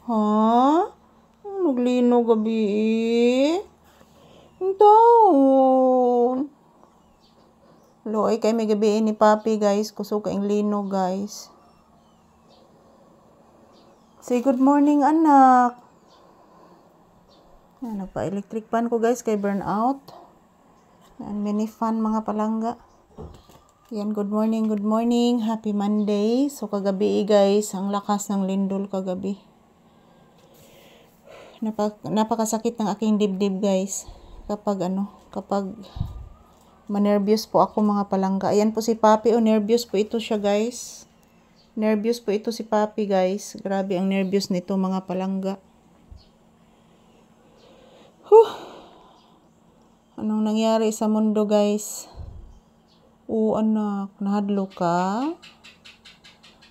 Ha? Naglino gabi Down. Loy kay may gabi ni Papi guys. Kusog kaing lino guys. Say good morning anak. Yan, nagpa-electric fan ko guys kay burnout. Yan, mini fan mga palangga. Yan, good morning, good morning. Happy Monday. So kagabi guys, ang lakas ng lindol kagabi. Napakasakit ng aking dibdib guys. Kapag manervyos po ako mga palangga. Ayan po si Papi, nervyos po ito siya guys. Nervyos po ito si Papi guys. Grabe ang nervyos nito mga palangga. Anong nangyari sa mundo guys? Anak, nahadlo ka?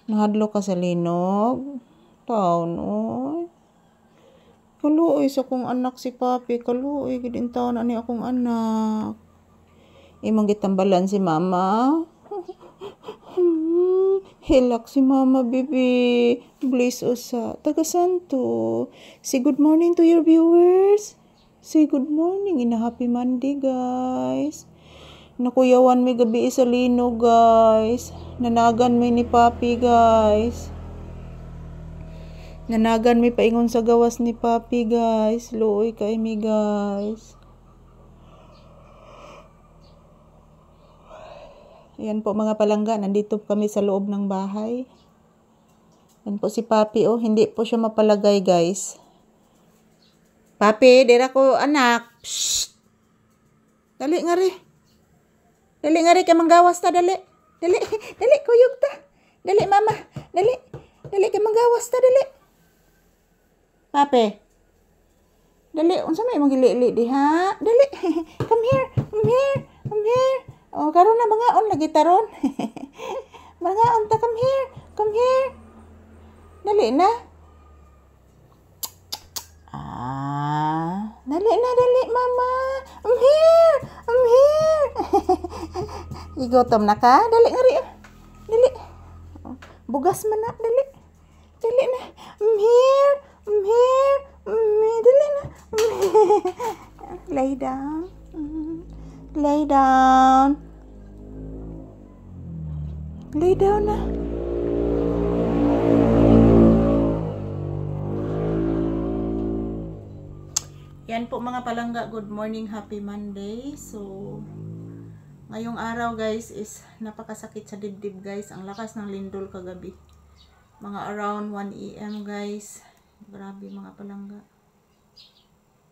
Nahadlo ka sa linog? Taon, oy. Kaluoy sa kong anak si Papi. Kaluoy, gidin taon ani akong anak. Imong gitambalan si mama. Hilak si mama, baby. Bliss usa. Taga Santo. Say good morning to your viewers. Say good morning in a happy Monday, guys. Nakuyawan may gabi sa lino, guys. Nanagan may ni Papi, guys. Nanagan may paingon sa gawas ni Papi, guys. Looy kay mi, guys. Ayan po mga palangga, nandito kami sa loob ng bahay. Ayan po si Papi, hindi po siya mapalagay guys. Papi, dira ko anak. Shh. Dali nga rin. Dali nga rin, kay manggawas ta, dali. Dali, dali, kuyog ta. Dali mama, dali. Dali, kay manggawas ta, dali. Papi. Dali, unsa may magili-li di ha? Dali, come here, come here, come here. Karon na bangaon lagi taron. Bangaon ta, come here. Come here. Dali na. Dali na, dali mama. I'm here. I'm here. Igotom na ka? Dali nga rin. Dali. Bugas man na, dali. Dali na. I'm here. I'm here. Dali na. Lay down. Lay down. Lay down na. Yan po mga palangga, good morning, happy Monday. So, ngayong araw guys is napakasakit sa dibdib guys. Ang lakas ng lindol kagabi. Mga around 1 AM guys. Grabe mga palangga.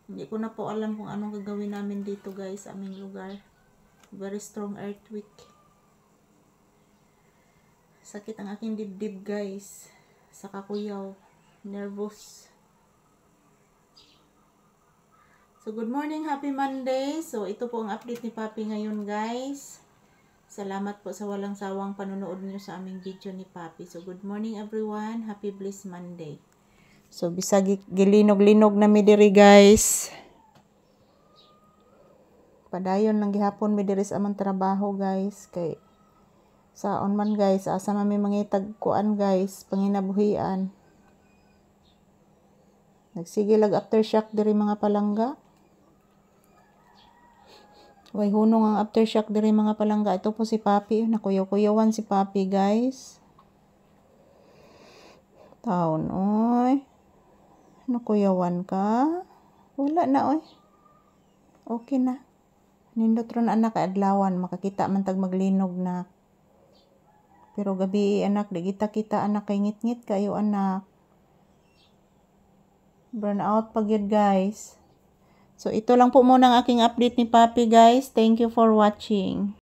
Hindi ko na po alam kung anong gagawin namin dito guys sa aming lugar. Very strong earthquake. Sakit ang aking dibdib guys. Sa kakuyaw. Nervous. So good morning, happy Monday. So ito po ang update ni Papi ngayon guys. Salamat po sa walang sawang panonood niyo sa aming video ni Papi. So good morning everyone. Happy blessed Monday. So bisag gilinog-linog na mi diri guys. Padayon lang gihapon mi diri sa among trabaho guys kay saon man guys asa man mi mangitag kuan guys panginabuhian. Nagsige lag aftershock diri mga palangga. Way hunong ang aftershock diri mga palangga. Ito po si Papi, nakuyaw-kuyawan si Papi guys. Taon oy. Nakuyawan ka? Wala na oy. Okay na. Nindot ron anak adlawan makakita man tag maglinog na. Pero gabi anak di kita anak kay ngit-ngit kayo anak. Burnout pag yun guys. So ito lang po muna ang aking update ni Papi guys. Thank you for watching.